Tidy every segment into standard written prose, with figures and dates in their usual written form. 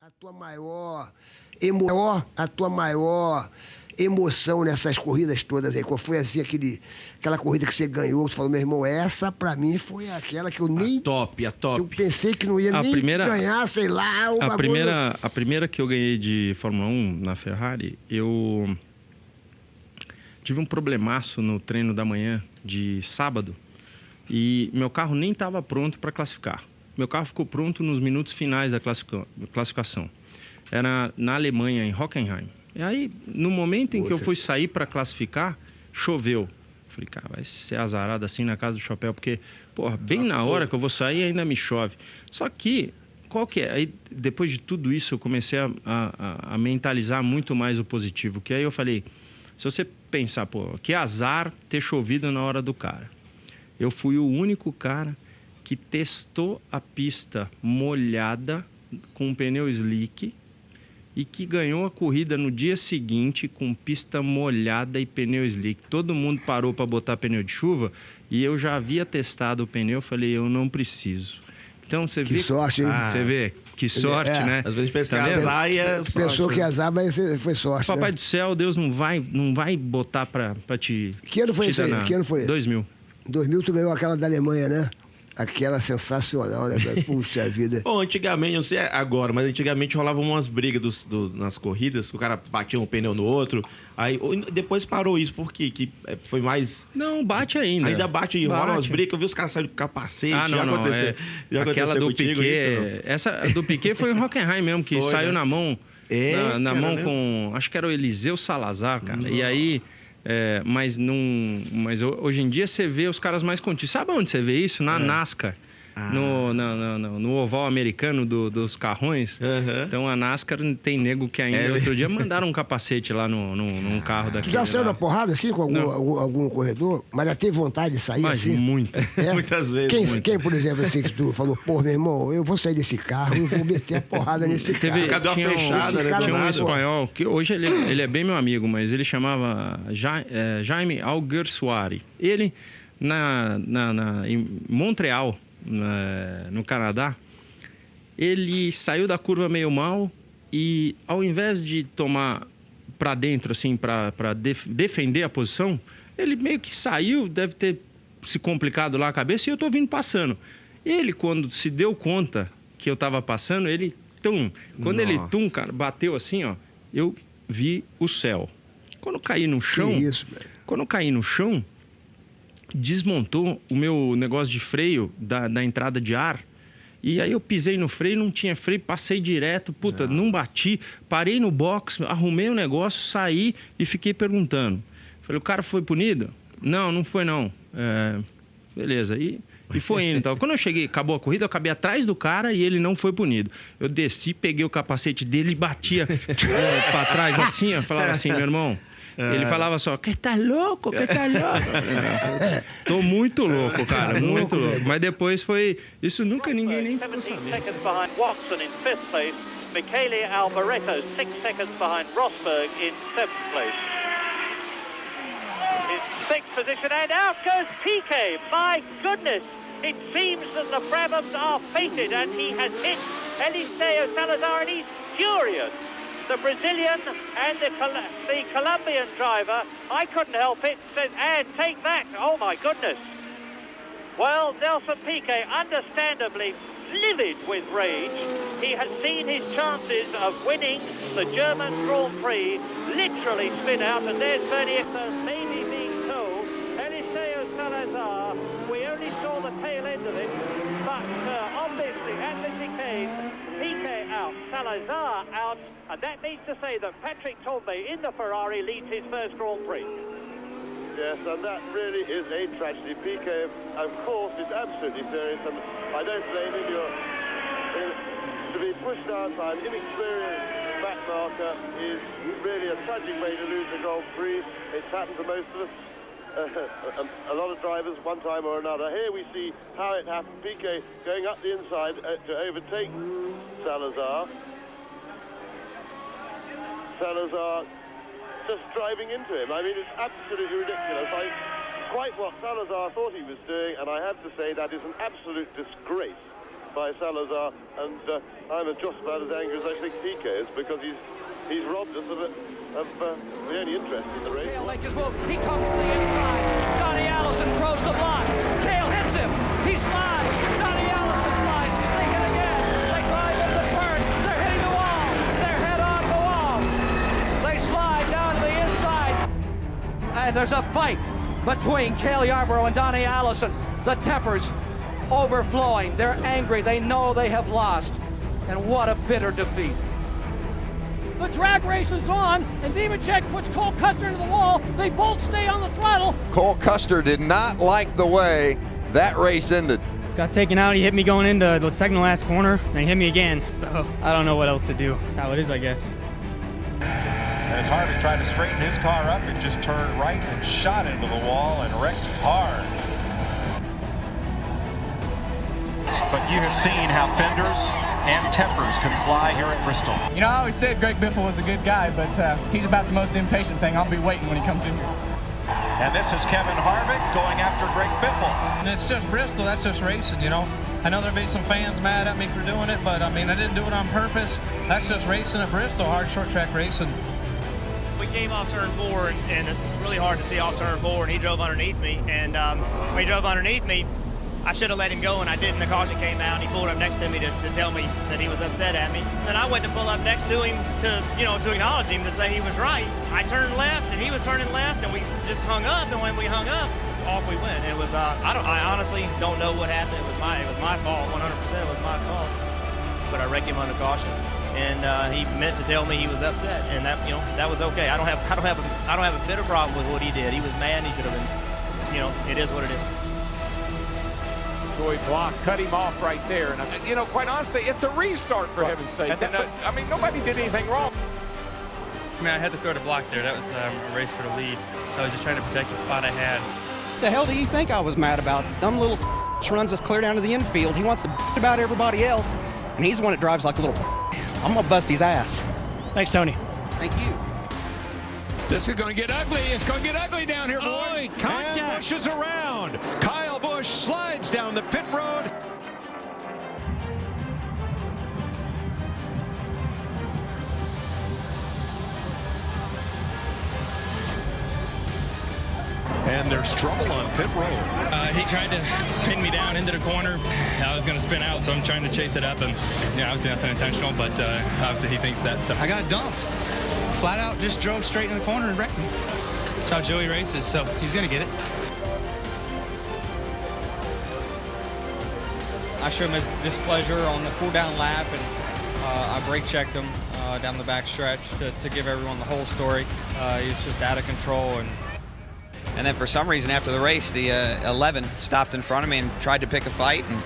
a tua maior emoção nessas corridas todas aí? Qual foi assim aquela corrida que você ganhou? Você falou, meu irmão, essa pra mim foi aquela que eu nem... A top. Eu pensei que não ia nem ganhar, sei lá, o bagulho. A primeira que eu ganhei de Fórmula 1 na Ferrari, eu tive um problemaço no treino da manhã de sábado e meu carro nem estava pronto para classificar. Meu carro ficou pronto nos minutos finais da classificação. Era na Alemanha, em Hockenheim. E aí, no momento em que eu fui sair para classificar, choveu. Falei, cara, vai ser azarado assim na casa do chapéu, porque, porra, bem na hora que eu vou sair ainda me chove. Só que, qual que é? Aí, depois de tudo isso, eu comecei a mentalizar muito mais o positivo. Que aí eu falei, se você pensar, pô, que azar ter chovido na hora do cara. Eu fui o único cara que testou a pista molhada com um pneu slick e que ganhou a corrida no dia seguinte com pista molhada e pneu slick. Todo mundo parou para botar pneu de chuva e eu já havia testado o pneu, falei, eu não preciso. Então você vê... Que sorte, hein? Você vê, que sorte, né? Às vezes pensa que azar e é sorte. Pensou que azar, mas foi sorte, Papai né? do céu, Deus não vai botar pra te... Que ano foi isso aí? Que ano foi? 2000. 2000 tu ganhou aquela da Alemanha, né? Aquela sensacional, né? Puxa vida. Bom, antigamente, não sei agora, mas antigamente rolavam umas brigas nas corridas, que o cara batia um pneu no outro. Aí depois parou isso, por quê? Que foi mais... Não, bate ainda. Ainda bate e rola umas brigas. Eu vi os caras saindo com capacete. Não, já aquela do contigo, Piquet. Essa do Piquet foi em Hockenheim mesmo, que foi, saiu né? na mão. Na mão com... Acho que era o Eliseu Salazar, cara. E aí... mas hoje em dia você vê os caras mais contidos. Sabe onde você vê isso? Na Nascar. No oval americano dos carrões. Então a Nascar tem nego que ainda outro dia mandaram um capacete lá num carro daqui. Tu já saiu da porrada assim com algum corredor? Mas já teve vontade de sair Mas assim? Muito. Muitas vezes. Quem, por exemplo, assim, que tu falou, pô, meu irmão, eu vou sair desse carro e vou meter a porrada nesse carro. Cadê uma fechada, né? Tinha um espanhol, que hoje ele é bem meu amigo, mas ele chamava Jaime Alguersuari. Ele, em Montreal, no Canadá, ele saiu da curva meio mal e ao invés de tomar para dentro assim para defender a posição, ele meio que saiu, deve ter se complicado lá a cabeça e eu tô vindo passando. Ele, quando se deu conta que eu tava passando, ele quando ele cara, bateu assim, ó, eu vi o céu. Quando caí no chão, desmontou o meu negócio de freio da entrada de ar. E aí eu pisei no freio, não tinha freio, passei direto, não bati, parei no box, arrumei o negócio, saí e fiquei perguntando. Falei, o cara foi punido? Não foi não. Beleza, e foi indo. Então, quando eu cheguei, acabou a corrida, eu acabei atrás do cara e ele não foi punido. Eu desci, peguei o capacete dele e batia pra trás assim, ó, falava assim, meu irmão... Ele falava só, que tá louco, que tá louco. Tô muito louco, cara, muito louco. Mas depois foi... Isso nunca ninguém nem ficou sabendo. 17 seconds behind Watson in 5th place. Michele Alboreto, 6 seconds behind Rosberg in 7th place. In 6th position, and out goes Piquet. My goodness, it seems that the Brabhams are fated, and he has hit Eliseo Salazar, and he's furious. The Brazilian and the Colombian driver, I couldn't help it, said, and take that, oh my goodness. Well, Nelson Piquet, understandably livid with rage. He has seen his chances of winning the German Grand Prix literally spin out, and there's Bernie Ecclestone maybe being told, Eliseo Salazar, we only saw the tail end of it, but obviously at the chicane, Piquet out, Salazar out, and that means to say that Patrick Tambay in the Ferrari leads his first Grand Prix. Yes, and that really is a tragedy. Piquet, of course, is absolutely serious, and I don't blame him. To be pushed out by an inexperienced back marker is really a tragic way to lose a Grand Prix. It's happened to most of us. A lot of drivers, one time or another. Here we see how it happened. Piquet going up the inside to overtake Salazar. Salazar just driving into him. I mean, it's absolutely ridiculous. Quite what Salazar thought he was doing, and I have to say that is an absolute disgrace by Salazar, and I'm just about as angry as I think Piquet is, because he's robbed us of the only interest in the race. Cale make his move. He comes to the inside. Donnie Allison throws the block. Cale hits him. He slides. Donnie Allison slides. They hit again. They drive into the turn. They're hitting the wall. They're head on the wall. They slide down to the inside. And there's a fight between Cale Yarborough and Donnie Allison. The tempers overflowing. They're angry. They know they have lost. And what a bitter defeat. The drag race is on, and Nemechek puts Cole Custer into the wall. They both stay on the throttle. Cole Custer did not like the way that race ended. Got taken out. He hit me going into the second to last corner, and he hit me again. So I don't know what else to do. That's how it is, I guess. And as Harvick tried to straighten his car up, it just turned right and shot into the wall and wrecked hard. But you have seen how fenders and tempers can fly here at Bristol. You know, I always said Greg Biffle was a good guy, but he's about the most impatient thing. I'll be waiting when he comes in here. And this is Kevin Harvick going after Greg Biffle. And it's just Bristol, that's just racing, you know. I know there'll be some fans mad at me for doing it, but I mean, I didn't do it on purpose. That's just racing at Bristol, hard short track racing. We came off turn 4, and it's really hard to see off turn 4, and he drove underneath me. And when he drove underneath me, I should have let him go, and I didn't. The caution came out, and he pulled up next to me to tell me that he was upset at me. Then I went to pull up next to him to acknowledge him, to say he was right. I turned left, and he was turning left, and we just hung up. And when we hung up, off we went. And it was I honestly don't know what happened. It was my fault. 100% it was my fault. But I wrecked him under caution, and he meant to tell me he was upset, and that was okay. I don't have a bit of problem with what he did. He was mad. And he should have been. It is what it is. Joey Block cut him off right there. And, quite honestly, it's a restart, for heaven's sake. I mean, nobody did anything wrong. I mean, I had to throw the block there. That was a race for the lead. So I was just trying to protect the spot I had. The hell do you think I was mad about? Dumb little runs us clear down to the infield. He wants to about everybody else, and he's the one that drives like a little. I'm going to bust his ass. Thanks, Tony. Thank you. This is going to get ugly. It's going to get ugly down here, boys. And Busch is around. Kyle Busch slides down the pit road. And there's trouble on pit road. He tried to pin me down into the corner. I was going to spin out, so I'm trying to chase it up. And obviously nothing intentional, but obviously he thinks that's stuff. I got dumped. Flat out just drove straight in the corner and wrecked me. That's how Joey races, so he's going to get it. I showed him his displeasure on the cool-down lap, and I brake checked him down the back stretch to give everyone the whole story. He was just out of control. And then for some reason after the race, the 11 stopped in front of me and tried to pick a fight, and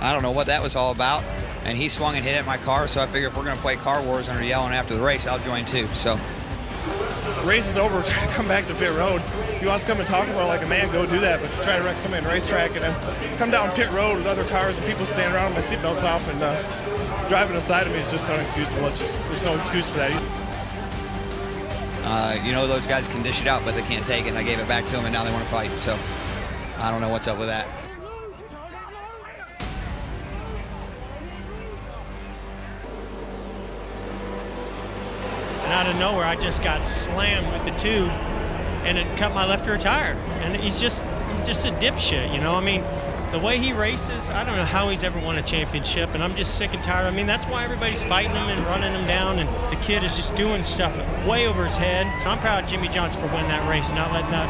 I don't know what that was all about. And he swung and hit at my car, so I figured if we're going to play car wars and are yelling after the race, I'll join too. So The race is over. Try to come back to pit road. If you want to come and talk about it like a man, go do that. But try to wreck somebody on the racetrack and then come down pit road with other cars and people standing around with my seatbelts off and driving aside of me is just unexcusable. There's no excuse for that. Those guys can dish it out, but they can't take it. And I gave it back to them, and now they want to fight. So I don't know what's up with that. And out of nowhere, I just got slammed with the tube, and it cut my left rear tire. And he's just a dipshit, I mean, the way he races, I don't know how he's ever won a championship, and I'm just sick and tired. I mean, that's why everybody's fighting him and running him down, and the kid is just doing stuff way over his head. I'm proud of Jimmy Johnson for winning that race, not letting that,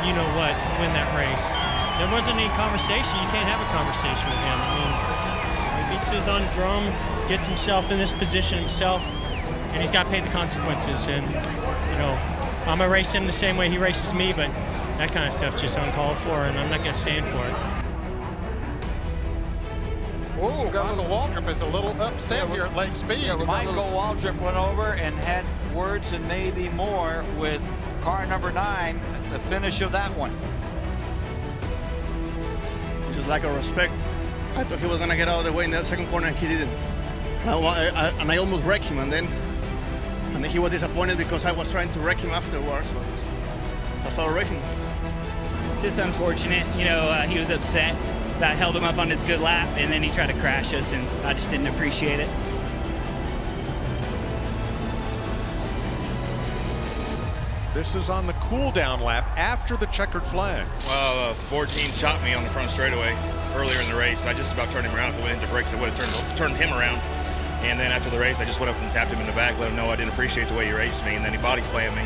win that race. There wasn't any conversation. You can't have a conversation with him. I mean, he beats his own drum, gets himself in this position himself, and he's got to pay the consequences. And, I'm going to race him the same way he races me, but that kind of stuff's just uncalled for, and I'm not going to stand for it. Oh, Michael Waldrop is a little upset here at late speed. Michael Waldrop went over and had words and maybe more with car number 9 at the finish of that one. Just lack of respect. I thought he was going to get out of the way in that second corner, and he didn't. And I almost wrecked him, and then he was disappointed because I was trying to wreck him afterwards, but that's our racing. Just unfortunate, he was upset that held him up on his good lap, and then he tried to crash us, and I just didn't appreciate it. This is on the cool-down lap after the checkered flag. Well, 14 chopped me on the front straightaway earlier in the race. I just about turned him around. If I went into brakes, I would have turned him around. And then after the race, I just went up and tapped him in the back, let him know I didn't appreciate the way he raced me, and then he body slammed me.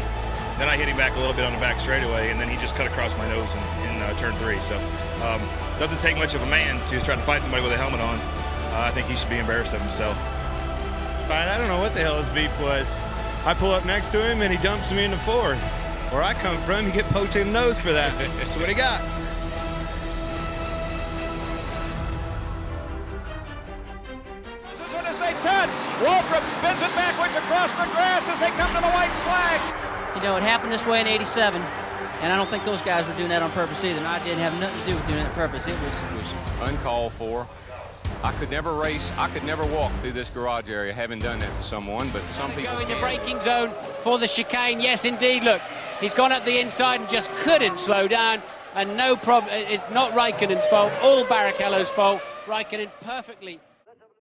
Then I hit him back a little bit on the back straightaway, and then he just cut across my nose in turn 3. So doesn't take much of a man to try to fight somebody with a helmet on. I think he should be embarrassed of himself. I don't know what the hell his beef was. I pull up next to him, and he dumps me in the 4th. Where I come from, you get poked in the nose for that. That's what he got. As they touch, Waltrip spins it backwards across the grass as they come to the white flag. You know, it happened this way in '87, and I don't think those guys were doing that on purpose either. And I didn't have nothing to do with doing it on purpose. It was uncalled for. I could never race, I could never walk through this garage area having done that to someone, but some people go in the braking zone for the chicane. Yes, indeed, look. He's gone up the inside and just couldn't slow down, and no problem. It's not Raikkonen's fault, all Barrichello's fault. Raikkonen perfectly